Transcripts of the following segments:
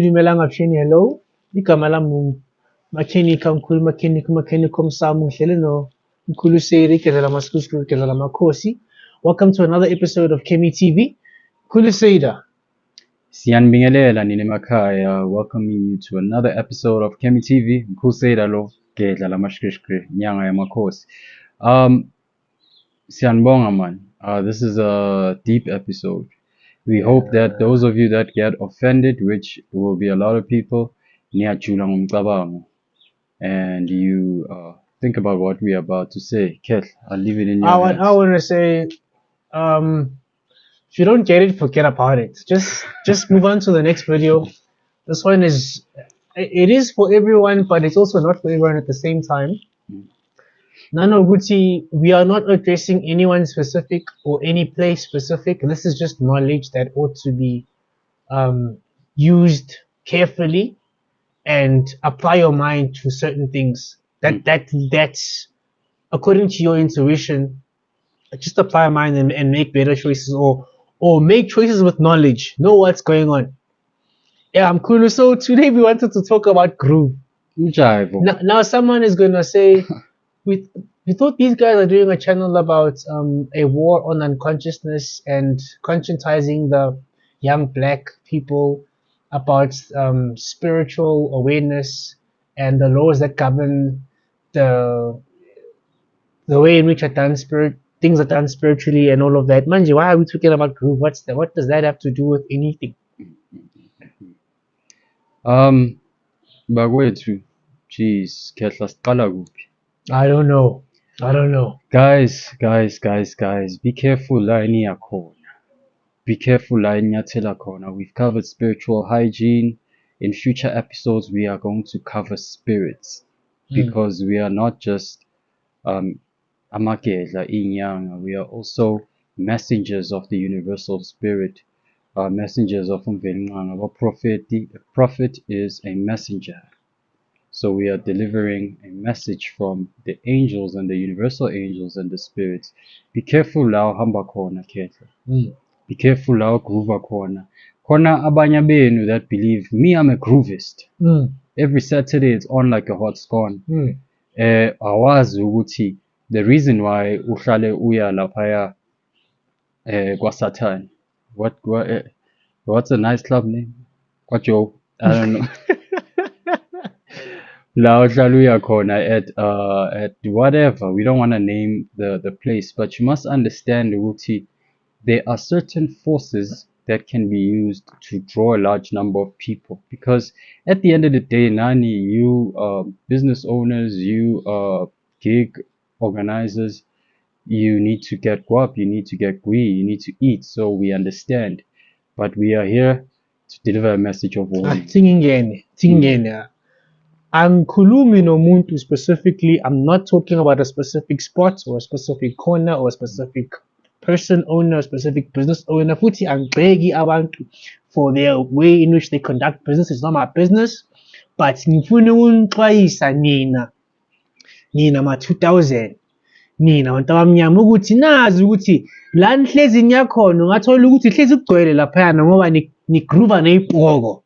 dumelang Absheni, hello. Igama lami Makhenika mkhulu makhenika omsamo ngihlele no mkhulu Seri kezela masikhulu kezela makhosi. Welcome to another episode of Kemi TV. Mkhulu Seda. Siyanibingelela nina emakhaya, welcoming you to another episode of Kemi TV. Mkhuseda lo gedla lamashkrishkri nyanga yamakhosi. Siyanibonga man. This is a deep episode. We hope that those of you that get offended, which will be a lot of people, niyajula ngomcabango, and you think about what we are about to say. Kel, I'll leave it in your hands. I want to say, if you don't get it, forget about it. Just move on to the next video. This one it is for everyone, but it's also not for everyone at the same time. Nano Guti, we are not addressing anyone specific or any place specific. This is just knowledge that ought to be used carefully and apply your mind to certain things. That's according to your intuition. Just apply your mind and make better choices or make choices with knowledge. Know what's going on. Yeah, I'm cool. So today we wanted to talk about groove. Now someone is gonna say, we thought these guys are doing a channel about a war on unconsciousness and conscientizing the young black people about spiritual awareness and the laws that govern the way in which things are done spiritually and all of that. Manji, why are we talking about groove? What does that have to do with anything? Bakwethu, jeez, kehla siqala kuphi? I don't know. Guys, be careful la eniya khona. Be careful la enyathela khona. We've covered spiritual hygiene. In future episodes, we are going to cover spirits because we are not just amagedla inyanga. We are also messengers of the universal spirit, messengers of umvelinqanga. A prophet is a messenger. So we are delivering a message from the angels and the universal angels and the spirits. Be careful la uhamba khona khetla. Be careful la ugroova khona. Khona abanye benu that believe me, I'm a groovist. Every Saturday it's on like a hot scone. Awazi ukuthi the reason why uhlale uya laphaya kwaSatan. What's a nice club name? KwaJoe. I don't know. La uhlale uya khona at whatever. We don't want to name the place, but you must understand ukuthi there are certain forces that can be used to draw a large number of people, because at the end of the day, Nani, you business owners, you gig organizers, you need to get guap, you need to get gui, you need to eat. So we understand, but we are here to deliver a message of warning. Angikhulumi nomuntu specifically. I'm not talking about a specific spot or a specific corner or a specific person owner, a specific business owner. Futhi angibheki abantu for their way in which they conduct business. It's not my business. But ngifuna ukunixwayisa nina ma-2000, nina bantu abamnyama, ukuthi nazi ukuthi la nihlezi nyakhona ungathola ukuthi hlezi kugcwele laphayana ngoba nigroova ney'poko.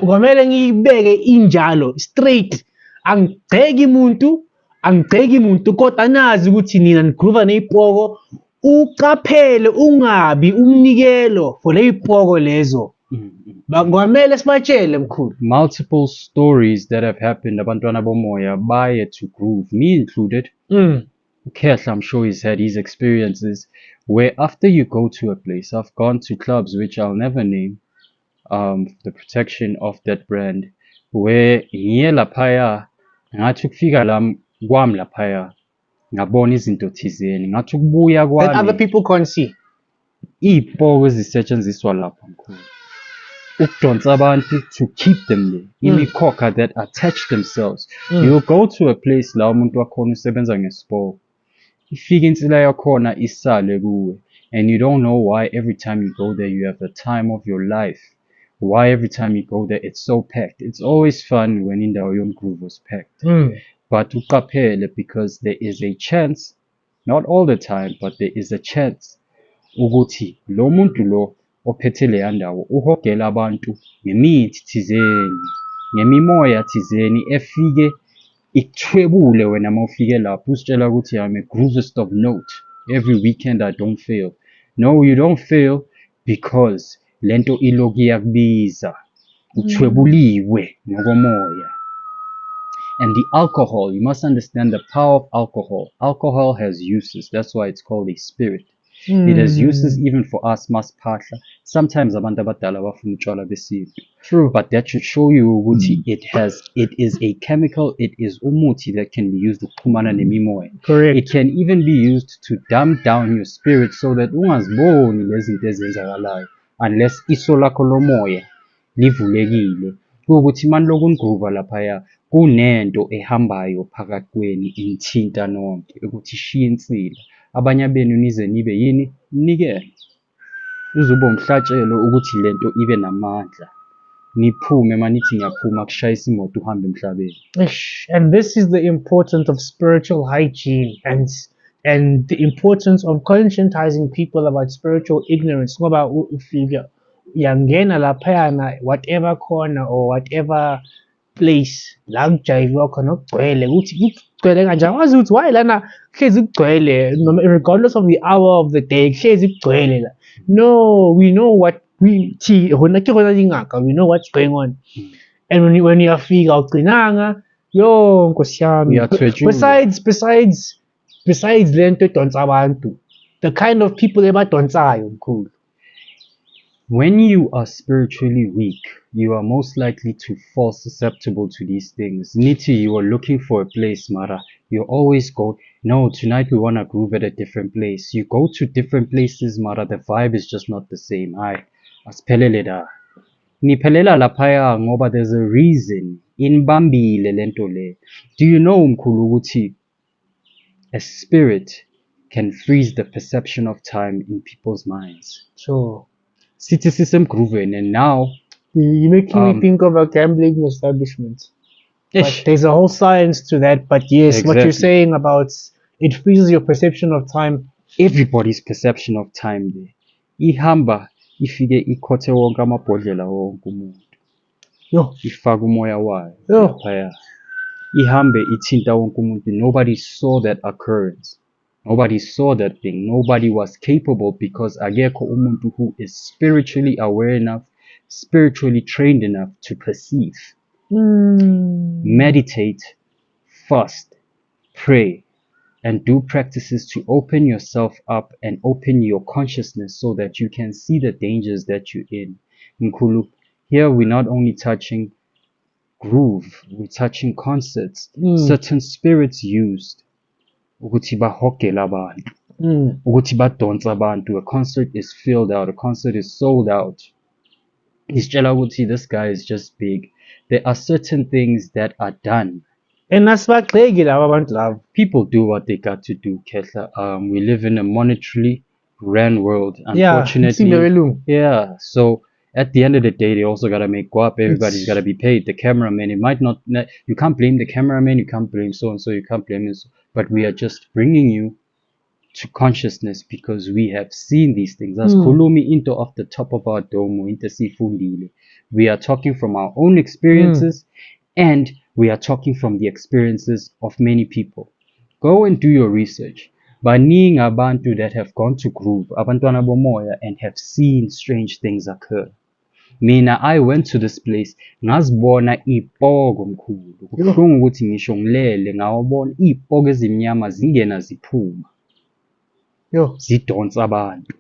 Kwamele ngiyibeke injalo straight. Angibheki muntu kodwa nazi ukuthi nina nigroova ney'poko. Uqaphele ungabi umnikelo for ley'poko lezo. Kwamele sibatshele mkhulu. Multiple stories that have happened, abantwana bomoya baye to groove, me included. Kesh, I'm sure he's had his experiences where after you go to a place, I've gone to clubs which I'll never name, the protection of that brand, where ngiye laphaya ngathi ukufika kwami laphaya ngabona izinto thizeni, ngathi ukubuya kwami that other people can't see. Iy'poko ezisetshenziswa lapha mkhulu ukudonsa abantu to keep them there, imikhokha that attach themselves. You go to a place la umuntu wakhona usebenza ngesipoko, ifika insila yakhona isale kuwe, and you don't know why every time you go there you have the time of your life. Why every time you go there it's so packed. It's always fun when indawo yomgroove was packed. But uqaphele, because there is a chance, not all the time, but there is a chance ukuthi lo muntu lo ophethe leya ndawo uhogela abantu ngemithi thizeni, ngemimoya thizeni efike ikuthwebule wena mawufike lapho usitshela ukuthi I'm a groovist of note. Every weekend I don't fail. No, you don't fail because lento iloku iyakubiza. Uthwebuliwe ngokomoya. And the alcohol, you must understand the power of alcohol. Alcohol has uses. That's why it's called a spirit. It has uses even for us masphahla. Sometimes abantu abadala bafuna utshwala besintu. True. But that should show you ukuthi it is a chemical, it is umuthi that can be used ukuxhumana nemimoya. Correct. It can even be used to dumb down your spirit so that ungaziboni lezi zinto ezenzakalayo unless iso lakho lomoya livulekile. Kuwukuthi manje lokhu nigruva laphaya kunento ehambayo phakathi kwenu inthinta nonke ukuthi ishiye insila. Abanye benu nize nibe yini nikele. Uzuba umhlatshelo ukuthi lento ibe namandla. Niphume manithi ngiyaphuma kushayisa imoto uhambe emhlabeni. And this is the importance of spiritual hygiene and the importance of conscientizing people about spiritual ignorance. Ngoba ufika uyangena laphayana whatever corner or whatever place la kujayiva khona kugcwele ukuthi kugcwele kanjani wazi ukuthi why lana hlezi kugcwele regardless of the hour of the day hlezi kugcwele la. No, we know what we know what's going on. And when you figure out yo nkosi yami. Besides lento edonsa abantu, the kind of people ebadonsayo mkhulu. When you are spiritually weak, you are most likely to fall susceptible to these things. Niti, you are looking for a place, Mara. You always go, no, tonight we want to groove at a different place. You go to different places, Mara. The vibe is just not the same. Asiphelele da. Niphelela laphaya ngoba there's a reason. Inbambile lento le. Do you know mkhulu ukuthi a spirit can freeze the perception of time in people's minds? So Sithi sisemgrooveni and now you're making me think of a gambling establishment. But there's a whole science to that. But yes, what you're saying about it freezes your perception of time. Everybody's perception of time there. Ihamba ifike ikhothe wonke amabhodlela wonke umuntu. Yo. Ifaka umoya wayo. Yo. Phaya. Ihambe ithinta wonke umuntu. Nobody saw that occurrence. Nobody saw that thing. Nobody was capable because akekho umuntu who is spiritually aware enough, spiritually trained enough to perceive. Meditate, fast, pray, and do practices to open yourself up and open your consciousness so that you can see the dangers that you're in. Nkulu, here we're not only touching groove, we're touching concerts. Certain spirits used. Ukuthi bahogela abantu. Ukuthi badonsa abantu. A concert is filled out. A concert is sold out. Isitshela ukuthi this guy is just big. There are certain things that are done. And asibagxeki laba abantu labo. People do what they got to do, Kehla. We live in a monetarily run world, unfortunately. Yeah. So at the end of the day, they also gotta make guap. Everybody's gotta be paid. The cameraman, it might not. You can't blame the cameraman. You can't blame so and so. You can't blame this. But we are just bringing you to consciousness because we have seen these things. As Kulumi into off the top of our dome, into sifundile. We are talking from our own experiences, and we are talking from the experiences of many people. Go and do your research. Baningi abantu that have gone to groove, abantwana bomoya, and have seen strange things occur. Mina, I went to this place, ngazibona ipogo mkhulu. Kubuhlungu ukuthi ngisho ngilele ngawabona ipogo ezimnyama zingena ziphuma. Yo, zidonsa abantu.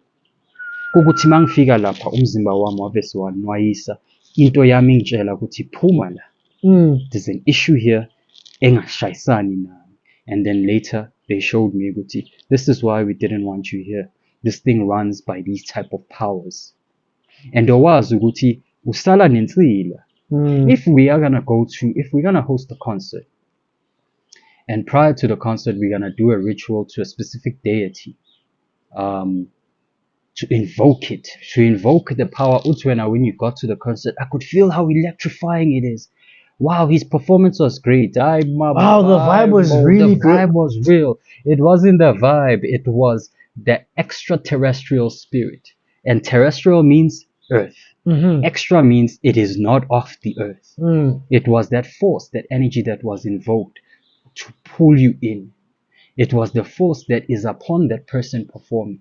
Kukuthi mangifika lapha umzimba wami wave siwanwayisa, into yami ingitshela ukuthi phuma la. There's an issue here engashayisani nami. And then later they showed me ukuthi this is why we didn't want you here. This thing runs by these type of powers. And owazi ukuthi usala nensila. If we're gonna host a concert, and prior to the concert we're gonna do a ritual to a specific deity, to invoke the power. Utwena, when you got to the concert, I could feel how electrifying it is. Wow, his performance was great. The vibe was really good. The vibe was real. It wasn't the vibe, it was the extraterrestrial spirit. And terrestrial means earth. Mm-hmm. Extra means it is not of the earth. Mm. It was that force, that energy that was invoked to pull you in. It was the force that is upon that person performing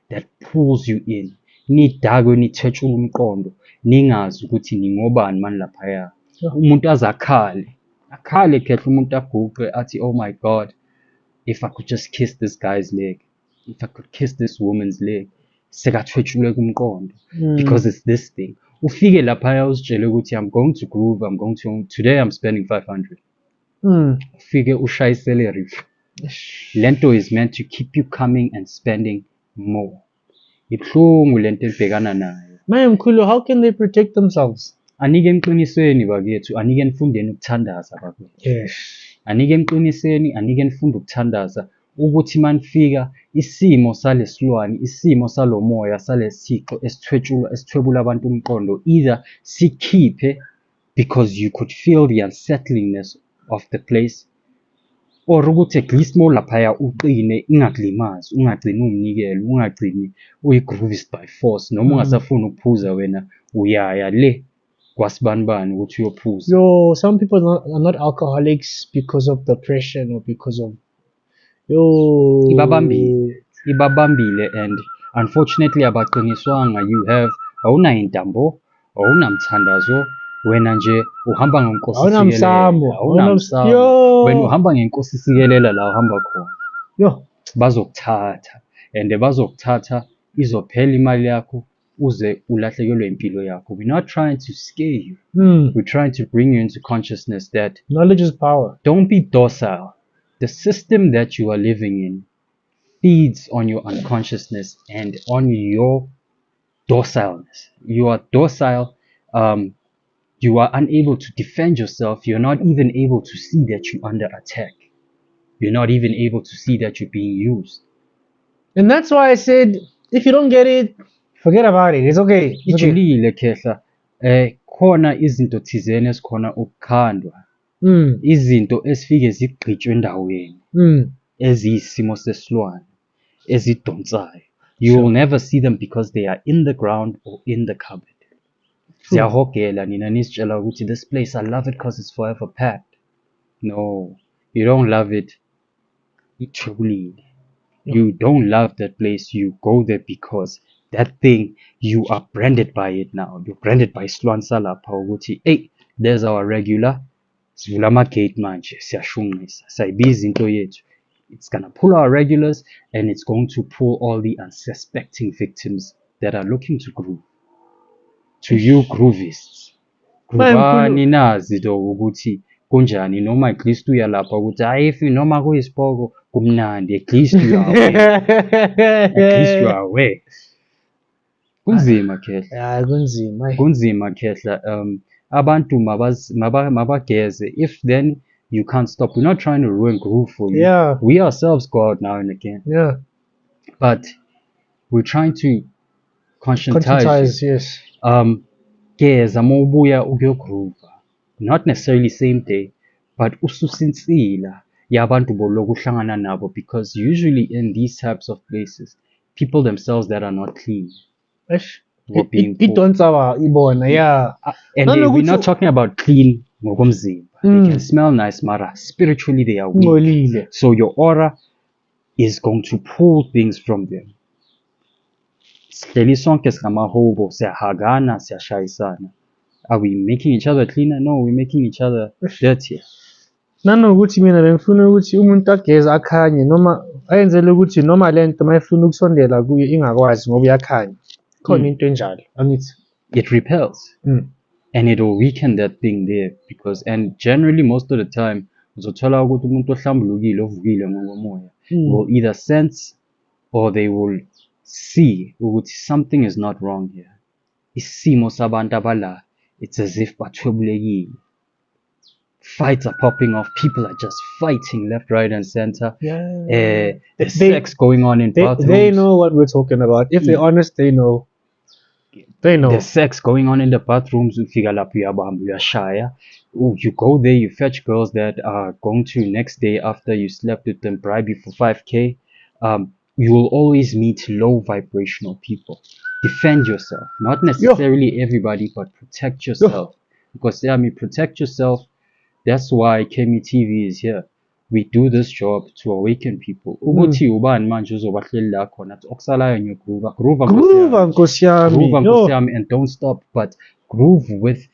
that pulls you in. Nidakwe nithethula umqondo, ningazi ukuthi ningobani mani laphaya. Yeah. Umuntu aze akhale khehle umuntu aguqe athi, oh my God, if I could just kiss this guy's leg, if I could kiss this woman's leg, sekathwetshulwe kumqondo, because it's this thing. Ufike laphaya uzitshele ukuthi I'm going to groove, today I'm spending 500. Ufike ushayisele riff. Lento is meant to keep you coming and spending more. Ibuhlungu lento ebhekana nayo. Mkhulu, how can they protect themselves? Anike emqinisweni bakethu, anike nifundeni ukuthandaza bakwethu. Yes. Anike emqinisweni, anike nifunde ukuthandaza ukuthi manifika isimo salesilwane, isimo salomoya, salesithixo esithwebula abantu umqondo, either sikhiphe because you could feel the unsettlingness of the place, or ukuthi at least laphaya uqine, ingakulimazi, ungagcini umnikelo, ungagcini uyi-groovist by force, noma ungasafuni ukuphuza wena uyaya le kwasibanibani ukuthi uyophuza. Yo, some people are not alcoholics because of depression or because of ibabambile and unfortunately abaqiniswanga. Awunayo intambo, awunamthandazo, wena nje uhamba ngenkosi sikelela. Yo. Wena uhamba ngenkosi sikelela la uhamba khona. Yo. Bazokuthatha and bazokuthatha izophela imali yakho uze ulahlekelwe impilo yakho. We're not trying to scare you. We're trying to bring you into consciousness that knowledge is power. Don't be docile. The system that you are living in feeds on your unconsciousness and on your docileness. You are docile. You are unable to defend yourself. You're not even able to see that you're under attack. You're not even able to see that you're being used. And that's why I said, if you don't get it, forget about it. It's okay. Ijulile khehla. Khona izinto thizeni esikhona ukukhandwa. Izinto esifike zigqitshwe endaweni. Eziyisimo sesilwane. Ezidonsayo. You will never see them because they are in the ground or in the cupboard. Ziyahogela nina nisitshela ukuthi this place, I love it because it's forever packed. No, you don't love it. Ithulile. You don't love that place. You go there because that thing, you are branded by it now. You're branded by Swan Salapha ukuthi, hey, there's our regular. Sivula ama-gate manje, siyashungisa, sayibiza into yethu. It's going to pull our regulars and it's going to pull all the unsuspecting victims that are looking to groove. To you groovists. Groovani nazi do ukuthi kunjani noma at least uyalapha ukuthi hayi if noma kuyisipoko kumnandi, at least you are aware. At least you are aware. Kunzima khehla. Yeah, kunzima. Kunzima khehla. Abantu mabageze. If then you can't stop. We're not trying to ruin groove for you. Yeah. We ourselves go out now and again. Yeah. But we're trying to conscientize. Yes. Geza mawubuya ukuyogroova. Not necessarily same day, but ususinsila yabantu boloku uhlangana nabo, because usually in these types of places, people themselves that are not clean. Ibona, yeah. And we're not talking about clean ngokomzimba. They can smell nice, mara spiritually they are weak. So your aura is going to pull things from them. Sihleli sonke singamahobo, siyahagana, siyashayisana. Are we making each other cleaner? No, we're making each other dirtier. Nanokuthi mina bengifuna ukuthi umuntu ageze akhanye noma ayenzele ukuthi noma lento mayifuna ukusondela kuye ingakwazi ngoba uyakhanya. Khona into enjalo, angithi. It repels. And it will weaken that thing there and generally most of the time uzothola ukuthi umuntu ohlambulukile ovukile ngokomoya will either sense or they will see ukuthi something is not wrong here. Isimo sabantu abala, it's as if bathwebulekile. Fights are popping off. People are just fighting left, right, and center. Yeah. There's sex going on in bathrooms. They know what we're talking about. If they're honest, they know. They know. There's sex going on in the bathrooms. You go there, you fetch girls that are going to next day after you slept with them, bribe you for 5K. You will always meet low vibrational people. defend yourself. Not necessarily everybody, but protect yourself. Because protect yourself. That's why Kemi TV is here. We do this job to awaken people. Ukuthi ubani manje uzobahleli la khona okusalayo ngegroove. Groove Nkosi yami. Groove Nkosi yami, and don't stop, but groove with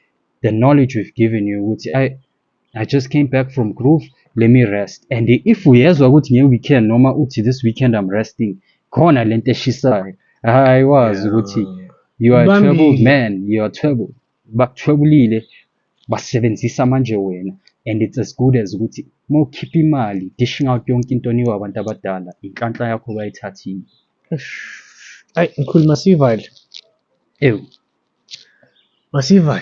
the knowledge we've given you. Ukuthi I just came back from groove, let me rest. And if uyezwa ukuthi nge weekend noma uthi this weekend I'm resting, khona lento eshisayo. I was ukuthi you are a troubled man, you are troubled. Bakutroublile basebenzisa manje wena, and it's as good as ukuthi mawukhipha imali dishing out yonke into oniwe abantu abadala, inhlanhla yakho bayithathile. Ay, ngikhuluma sivale. Ew. Masiva.